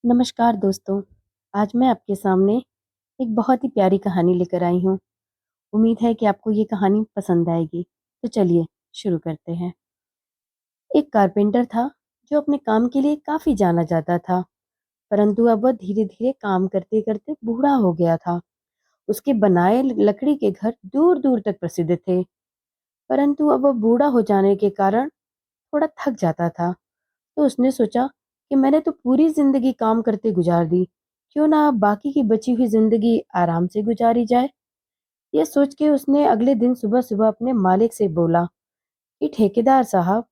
नमस्कार दोस्तों। आज मैं आपके सामने एक बहुत ही प्यारी कहानी लेकर आई हूँ। उम्मीद है कि आपको ये कहानी पसंद आएगी। तो चलिए शुरू करते हैं। एक कारपेंटर था जो अपने काम के लिए काफ़ी जाना जाता था, परंतु अब वह धीरे-धीरे काम करते-करते बूढ़ा हो गया था। उसके बनाए लकड़ी के घर दूर-दूर तक प्रसिद्ध थे, परंतु अब वह बूढ़ा हो जाने के कारण थोड़ा थक जाता था। तो उसने सोचा कि मैंने तो पूरी ज़िंदगी काम करते गुजार दी, क्यों ना अब बाकी की बची हुई ज़िंदगी आराम से गुजारी जाए। ये सोच के उसने अगले दिन सुबह-सुबह अपने मालिक से बोला कि ठेकेदार साहब,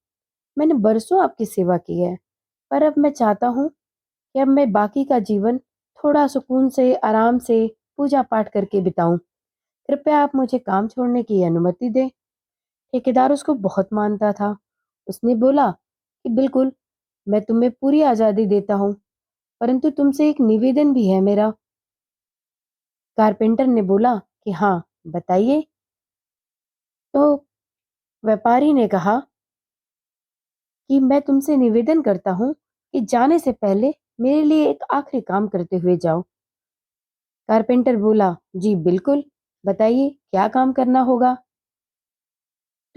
मैंने बरसों आपकी सेवा की है, पर अब मैं चाहता हूँ कि अब मैं बाकी का जीवन थोड़ा सुकून से, आराम से, पूजा-पाठ करके बिताऊँ। कृपया आप मुझे काम छोड़ने की अनुमति दें। ठेकेदार उसको बहुत मानता था। उसने बोला कि बिल्कुल, मैं तुम्हें पूरी आज़ादी देता हूँ, परंतु तुमसे एक निवेदन भी है मेरा। कारपेंटर ने बोला कि हाँ, बताइए। तो व्यापारी ने कहा कि मैं तुमसे निवेदन करता हूँ कि जाने से पहले मेरे लिए एक आखिरी काम करते हुए जाओ। कारपेंटर बोला, जी बिल्कुल, बताइए क्या काम करना होगा।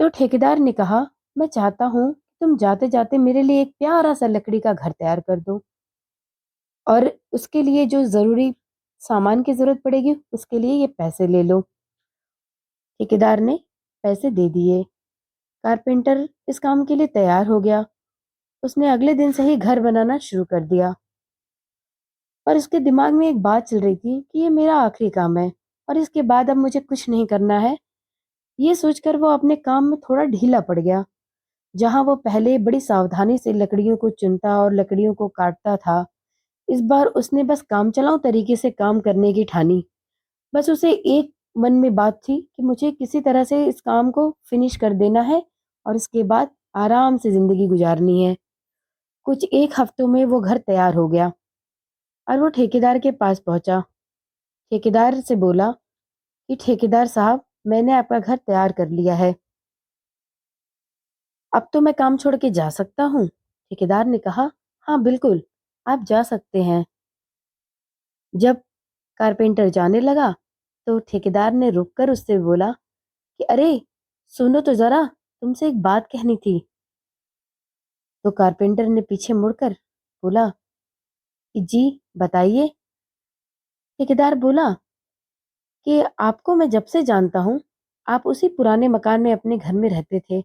तो ठेकेदार ने कहा, मैं चाहता हूँ कि तुम जाते जाते मेरे लिए एक प्यारा सा लकड़ी का घर तैयार कर दो, और उसके लिए जो जरूरी सामान की जरूरत पड़ेगी उसके लिए ये पैसे ले लो। ठेकेदार ने पैसे दे दिए। कारपेंटर इस काम के लिए तैयार हो गया। उसने अगले दिन से ही घर बनाना शुरू कर दिया। पर उसके दिमाग में एक बात चल रही थी कि ये मेरा आखिरी काम है और इसके बाद अब मुझे कुछ नहीं करना है। ये सोचकर वो अपने काम में थोड़ा ढीला पड़ गया। जहां वो पहले बड़ी सावधानी से लकड़ियों को चुनता और लकड़ियों को काटता था, इस बार उसने बस काम चलाऊ तरीके से काम करने की ठानी। बस उसे एक मन में बात थी कि मुझे किसी तरह से इस काम को फिनिश कर देना है और इसके बाद आराम से जिंदगी गुजारनी है। कुछ एक हफ्तों में वो घर तैयार हो गया और वो ठेकेदार के पास पहुंचा। ठेकेदार से बोला कि ठेकेदार साहब, मैंने आपका घर तैयार कर लिया है, अब तो मैं काम छोड़ के जा सकता हूँ। ठेकेदार ने कहा, हाँ बिल्कुल, आप जा सकते हैं। जब कारपेंटर जाने लगा तो ठेकेदार ने रुककर उससे बोला कि अरे सुनो तो जरा, तुमसे एक बात कहनी थी। तो कारपेंटर ने पीछे मुड़कर बोला कि जी बताइए। ठेकेदार बोला कि आपको मैं जब से जानता हूँ, आप उसी पुराने मकान में अपने घर में रहते थे।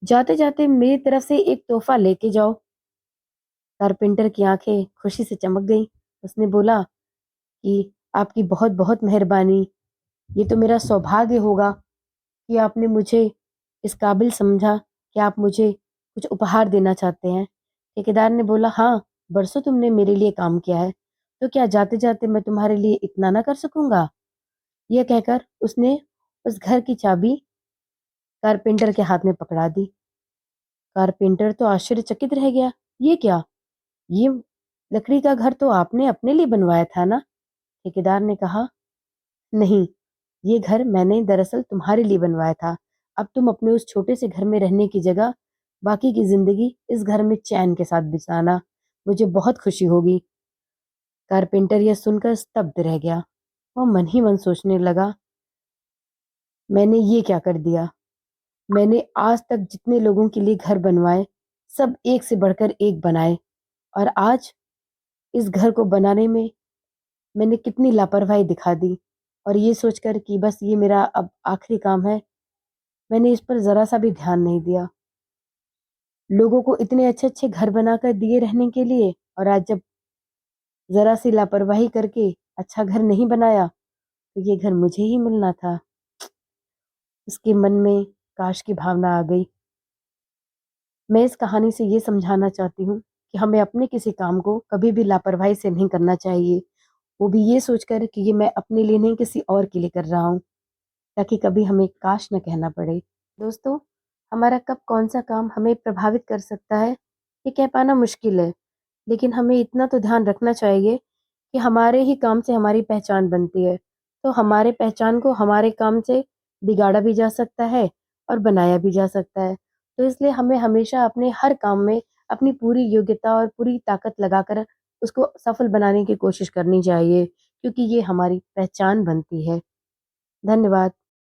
जाते जाते मेरी तरफ से एक तोहफा लेके जाओ। कारपेंटर की आंखें खुशी से चमक गईं। उसने बोला कि आपकी बहुत बहुत मेहरबानी। ये तो मेरा सौभाग्य होगा कि आपने मुझे इस काबिल समझा कि आप मुझे कुछ उपहार देना चाहते हैं। ठेकेदार ने बोला, हाँ, बरसों तुमने मेरे लिए काम किया है, तो क्या जाते जाते मैं तुम्हारे लिए इतना ना कर सकूंगा। यह कहकर उसने उस घर की चाबी कारपेंटर के हाथ में पकड़ा दी। कारपेंटर तो आश्चर्यचकित रह गया। ये क्या? ये लकड़ी का घर तो आपने अपने लिए बनवाया था ना? ठेकेदार ने कहा, नहीं, ये घर मैंने दरअसल तुम्हारे लिए बनवाया था। अब तुम अपने उस छोटे से घर में रहने की जगह बाकी की जिंदगी इस घर में चैन के साथ बिताना। मुझे बहुत खुशी होगी। कारपेंटर यह सुनकर स्तब्ध रह गया। वह मन ही मन सोचने लगा, मैंने ये क्या कर दिया। मैंने आज तक जितने लोगों के लिए घर बनवाए, सब एक से बढ़कर एक बनाए, और आज इस घर को बनाने में मैंने कितनी लापरवाही दिखा दी। और ये सोचकर कि बस ये मेरा अब आखिरी काम है, मैंने इस पर जरा सा भी ध्यान नहीं दिया। लोगों को इतने अच्छे अच्छे घर बनाकर दिए रहने के लिए, और आज जब जरा सी लापरवाही करके अच्छा घर नहीं बनाया, तो ये घर मुझे ही मिलना था। उसके मन में काश की भावना आ गई। मैं इस कहानी से ये समझाना चाहती हूँ कि हमें अपने किसी काम को कभी भी लापरवाही से नहीं करना चाहिए। वो भी ये सोचकर कि ये मैं अपने लिए नहीं किसी और के लिए कर रहा हूँ, ताकि कभी हमें काश न कहना पड़े। दोस्तों, हमारा कब कौन सा काम हमें प्रभावित कर सकता है, ये कह पाना मुश्किल है, लेकिन हमें इतना तो ध्यान रखना चाहिए कि हमारे ही काम से हमारी पहचान बनती है। तो हमारे पहचान को हमारे काम से बिगाड़ा भी जा सकता है और बनाया भी जा सकता है। तो इसलिए हमें हमेशा अपने हर काम में अपनी पूरी योग्यता और पूरी ताकत लगाकर उसको सफल बनाने की कोशिश करनी चाहिए, क्योंकि ये हमारी पहचान बनती है। धन्यवाद।